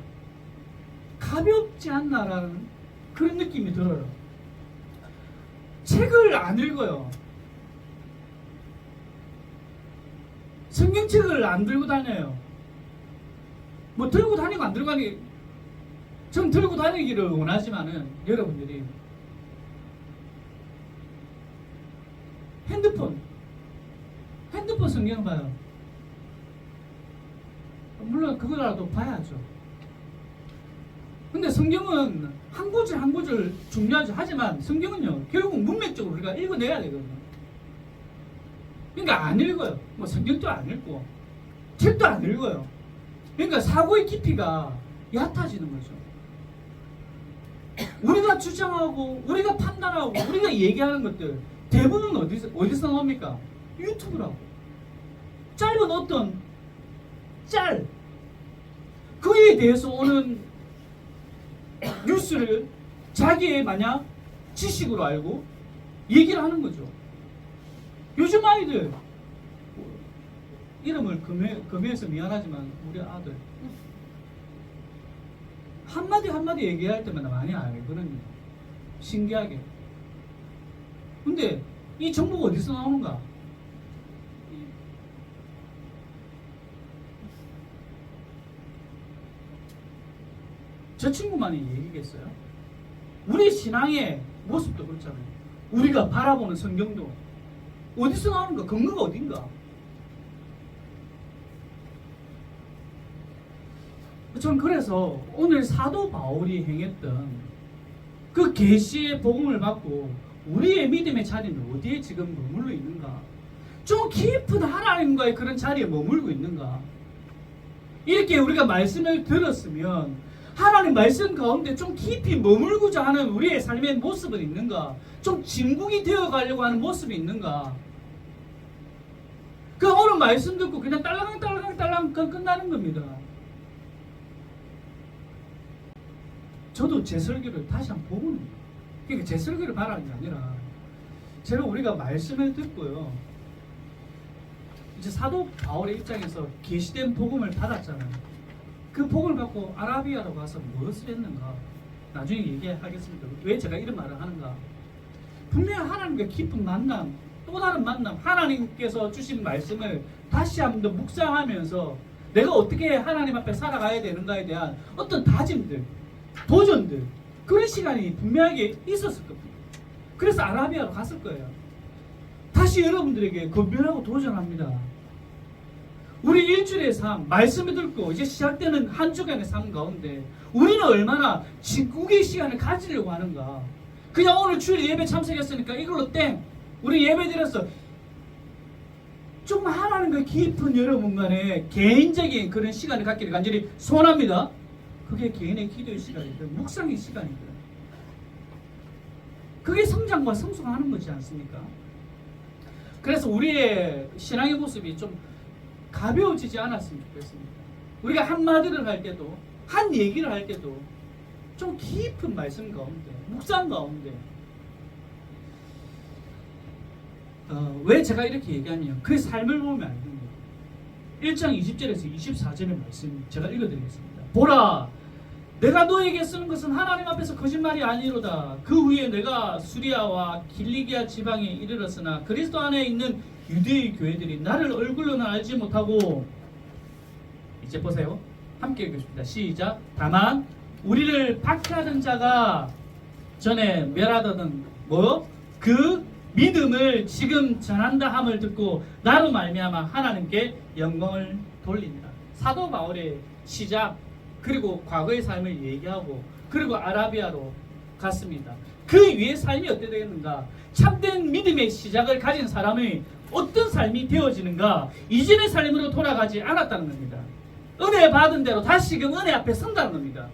가볍지 않나라는 그런 느낌이 들어요. 책을 안 읽어요. 성경책을 안 들고 다녀요. 뭐 들고 다니고 안 들고 다니고 전 들고 다니기를 원하지만은 여러분들이 핸드폰 성경 봐요. 물론 그거라도 봐야죠. 근데 성경은 한 구절 한 구절 중요하죠. 하지만 성경은요 결국 문맥적으로 우리가 읽어내야 되거든요. 그러니까 안 읽어요. 뭐 성경도 안 읽고 책도 안 읽어요. 그러니까 사고의 깊이가 얕아지는 거죠. 우리가 주장하고 우리가 판단하고 우리가 얘기하는 것들 대부분 어디서 나옵니까? 유튜브라고. 짧은 어떤 그에 대해서 오는 뉴스를 자기의 만약 지식으로 알고 얘기를 하는 거죠. 요즘 아이들 이름을 금해서 미안하지만 우리 아들 한마디 얘기할 때마다 많이 알거든요. 신기하게. 근데 이 정보가 어디서 나오는가? 저 친구만이 얘기겠어요? 우리 신앙의 모습도 그렇잖아요. 우리가 바라보는 성경도 어디서 나오는가? 근거가 어딘가? 전 그래서 오늘 사도 바울이 행했던 그 계시의 복음을 받고 우리의 믿음의 자리는 어디에 지금 머물러 있는가? 좀 깊은 하나님과의 그런 자리에 머물고 있는가? 이렇게 우리가 말씀을 들었으면 하나님 말씀 가운데 좀 깊이 머물고자 하는 우리의 삶의 모습은 있는가? 좀 진국이 되어 가려고 하는 모습이 있는가? 그 오늘 말씀 듣고 그냥 딸랑딸랑 끝나는 겁니다. 저도 제 설교를 다시 한번 보고 있는 거예요. 그러니까 제 설교를 바라는 게 아니라 제가 우리가 말씀을 듣고요. 이제 사도 바울의 입장에서 계시된 복음을 받았잖아요. 그 복음을 받고 아라비아로 가서 무엇을 했는가? 나중에 얘기하겠습니다. 왜 제가 이런 말을 하는가? 분명히 하나님과 깊은 만남, 또 다른 만남, 하나님께서 주신 말씀을 다시 한번 더 묵상하면서 내가 어떻게 하나님 앞에 살아가야 되는가에 대한 어떤 다짐들, 도전들, 그런 시간이 분명하게 있었을 겁니다. 그래서 아라비아로 갔을 거예요. 다시 여러분들에게 건면하고 도전합니다. 우리 일주일의 삶, 말씀을 듣고 이제 시작되는 한 주간의 삶 가운데 우리는 얼마나 진국의 시간을 가지려고 하는가? 그냥 오늘 주일 예배 참석했으니까 이걸로 땡! 우리 예배 드렸어. 좀 하나님과 깊은 여러분간의 개인적인 그런 시간을 갖기를 간절히 소원합니다. 그게 개인의 기도의 시간이고요. 묵상의 시간이고요. 그게 성장과 성숙하는 거지 않습니까? 그래서 우리의 신앙의 모습이 좀 가벼워지지 않았으면 좋겠습니다. 우리가 한마디를 할 때도, 한 얘기를 할 때도 좀 깊은 말씀 가운데, 묵상 가운데 왜 제가 이렇게 얘기하면 그 삶을 보면 안 됩니다. 1장 20절에서 24절의 말씀 제가 읽어드리겠습니다. 보라, 내가 너에게 쓰는 것은 하나님 앞에서 거짓말이 아니로다. 그 후에 내가 수리아와 길리기아 지방에 이르렀으나 그리스도 안에 있는 유대의 교회들이 나를 얼굴로는 알지 못하고, 이제 보세요. 함께 읽겠습니다. 시작. 다만 우리를 박해하던 자가 전에 멸하던 그 믿음을 지금 전한다 함을 듣고 나로 말미암아 하나님께 영광을 돌립니다. 사도 바울의 시작, 그리고 과거의 삶을 얘기하고 그리고 아라비아로 갔습니다. 그 위의 삶이 어떻게 되겠는가? 참된 믿음의 시작을 가진 사람의 어떤 삶이 되어지는가? 이전의 삶으로 돌아가지 않았다는 겁니다. 은혜 받은 대로 다시금 은혜 앞에 선다는 겁니다.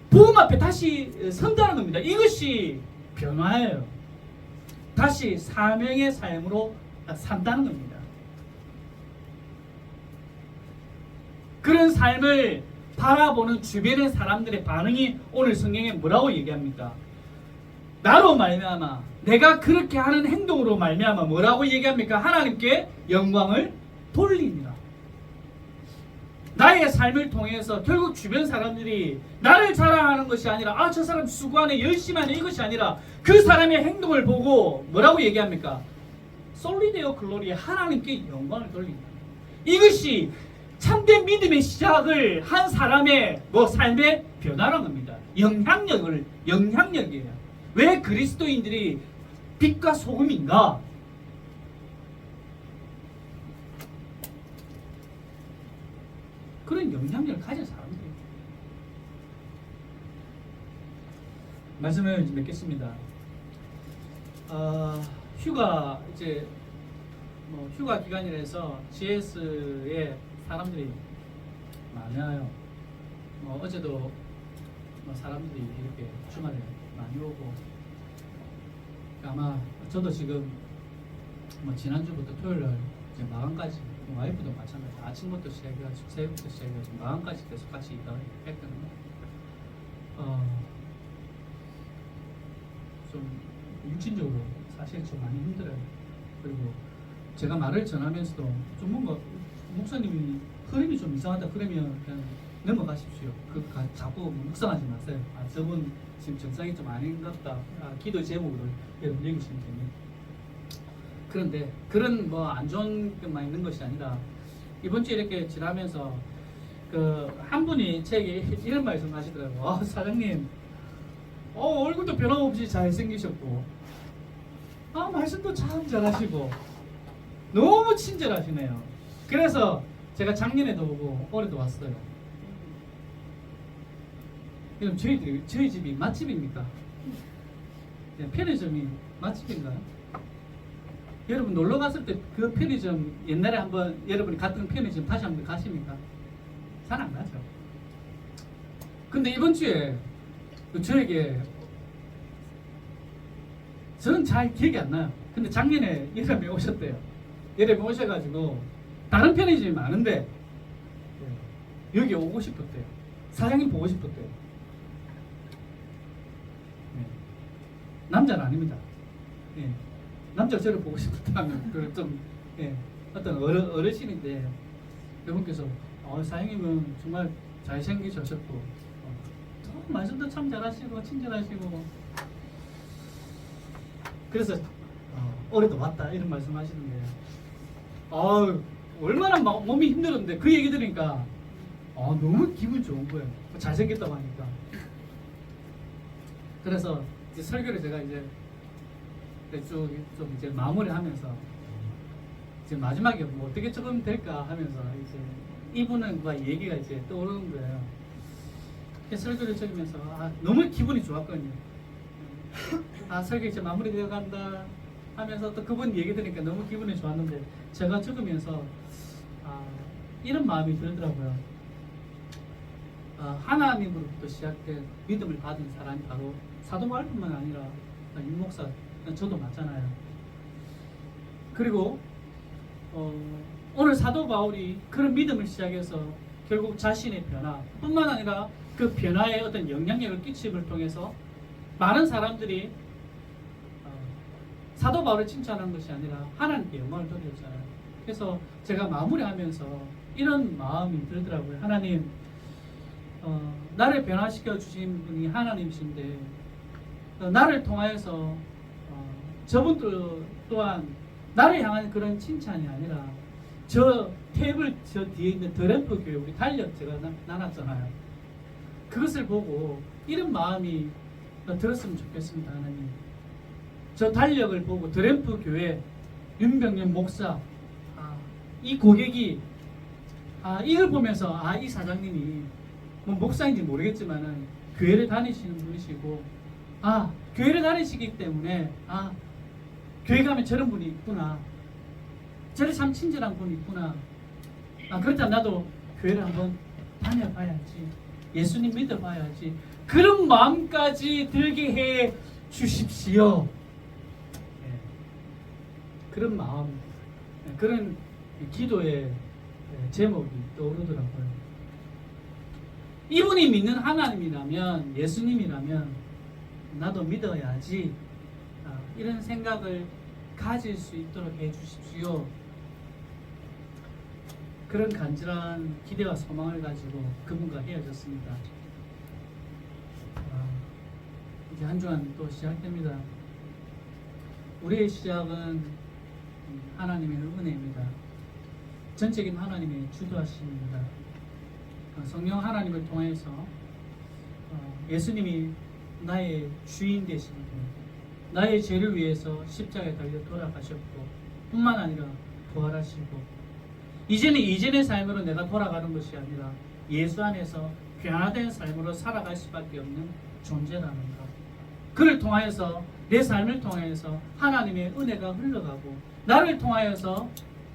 복음 앞에 다시 선다는 겁니다. 이것이 변화예요. 다시 사명의 삶으로 산다는 겁니다. 그런 삶을 바라보는 주변의 사람들의 반응이 오늘 성경에 뭐라고 얘기합니까? 나로 말미암아, 내가 그렇게 하는 행동으로 말미암아 뭐라고 얘기합니까? 하나님께 영광을 돌립니다. 나의 삶을 통해서 결국 주변 사람들이 나를 자랑하는 것이 아니라 저 사람 수고하네, 열심히 하네, 이것이 아니라 그 사람의 행동을 보고 뭐라고 얘기합니까? 솔리데오 글로리에 하나님께 영광을 돌린다. 이것이 참된 믿음의 시작을 한 사람의 삶의 변화라는 겁니다. 영향력이에요. 왜 그리스도인들이 빛과 소금인가? 그런 영향력을 가진 사람들이에요. 말씀을 맺겠습니다. 휴가 이제 휴가 기간이라서 GS에 사람들이 많아요. 어제도 사람들이 이렇게 주말에 많이 오고, 아마 저도 지금 지난주부터 토요일날 이제 마감까지, 와이프도 마찬가지, 아침부터 시작해가지고 새벽부터 시작해가지고 마감까지 계속 같이 일을 했거든요. 좀 육신적으로 사실 좀 많이 힘들어요. 그리고 제가 말을 전하면서도 좀 뭔가 목사님이 흐름이 좀 이상하다 그러면 그냥 넘어가십시오. 자꾸 묵상하지 마세요. 저분 지금 정상이 좀 아닌 것 같다. 기도 제목으로 여러분 읽으시면 됩니다. 그런데 그런 뭐 안 좋은 것만 있는 것이 아니라 이번 주에 이렇게 지나면서 그 한 분이 제게 이런 말씀하시더라고요. 사장님, 얼굴도 변함없이 잘생기셨고, 말씀도 참 잘하시고, 너무 친절하시네요. 그래서 제가 작년에도 오고 올해도 왔어요. 그럼 저희 집이 맛집입니까? 편의점이 맛집인가요? 여러분 놀러 갔을 때 그 편의점 옛날에 한번 여러분이 갔던 편의점 다시 한번 가십니까? 잘 안 가죠. 근데 이번 주에 저에게 저는 잘 기억이 안 나요. 근데 작년에 여러분이 오셨대요. 여러분이 오셔가지고 다른 편의점이 많은데 여기 오고 싶었대요. 사장님 보고 싶었대요. 남자는 아닙니다. 남자가 저를 보고 싶었다면 그 좀 어떤 어르신인데 여러분께서 사장님은 정말 잘생기셨고 말씀도 참 잘하시고 친절하시고 그래서 올해도 왔다 이런 말씀하시는데 얼마나 몸이 힘들었는데 그 얘기 들으니까 너무 기분 좋은 거예요. 잘생겼다고 하니까. 그래서 이제 설교를 제가 이제 좀 이제 마무리하면서 이제 마지막에 뭐 어떻게 적으면 될까 하면서 이제 이분과 얘기가 이제 떠오르는 거예요. 설교를 적으면서 너무 기분이 좋았거든요. 설교 이제 마무리되어 간다 하면서 또 그분 얘기 들으니까 너무 기분이 좋았는데 제가 적으면서 이런 마음이 들더라고요. 하나님으로부터 시작된 믿음을 받은 사람이 바로 사도 바울뿐만 아니라 임 목사, 저도 맞잖아요. 그리고 오늘 사도 바울이 그런 믿음을 시작해서 결국 자신의 변화뿐만 아니라 그 변화에 어떤 영향력을 끼침을 통해서 많은 사람들이 사도 바울을 칭찬하는 것이 아니라 하나님께 영광을 돌렸잖아요. 그래서 제가 마무리하면서 이런 마음이 들더라고요. 하나님, 나를 변화시켜 주신 분이 하나님이신데 나를 통하여서 저분들 또한 나를 향한 그런 칭찬이 아니라 저 테이블 저 뒤에 있는 드램프 교회 우리 달력 제가 나눴잖아요. 그것을 보고 이런 마음이 들었으면 좋겠습니다. 하나님, 저 달력을 보고 드램프 교회 윤병년 목사 이 고객이 이걸 보면서 이 사장님이 뭐 목사인지 모르겠지만은 교회를 다니시는 분이시고 교회를 다니시기 때문에 교회 가면 저런 분이 있구나, 저래 참 친절한 분이 있구나, 그렇다면 나도 교회를 한번 다녀봐야지, 예수님 믿어봐야지, 그런 마음까지 들게 해 주십시오. 그런 마음, 그런 기도의 제목이 떠오르더라고요. 이분이 믿는 하나님이라면, 예수님이라면 나도 믿어야지, 이런 생각을 가질 수 있도록 해주십시오. 그런 간절한 기대와 소망을 가지고 그분과 헤어졌습니다. 이제 한 주간 또 시작됩니다. 우리의 시작은 하나님의 은혜입니다. 전적인 하나님의 주도하심입니다. 성령 하나님을 통해서 예수님이 나의 주인 되신 분, 나의 죄를 위해서 십자가에 달려 돌아가셨고 뿐만 아니라 부활하시고 이제는 이전의 삶으로 내가 돌아가는 것이 아니라 예수 안에서 변화된 삶으로 살아갈 수밖에 없는 존재라는 것, 그를 통하여서 내 삶을 통해서 하나님의 은혜가 흘러가고 나를 통하여서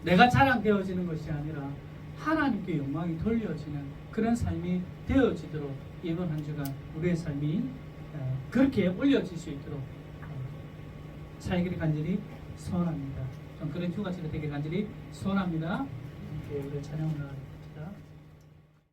내가 자랑되어지는 것이 아니라 하나님께 영광이 돌려지는 그런 삶이 되어지도록 이번 한 주간 우리의 삶이 그렇게 올려질 수 있도록 살기를 간절히 소원합니다. 그런 휴가철이 되길 간절히 소원합니다. 함께 우리 찬양을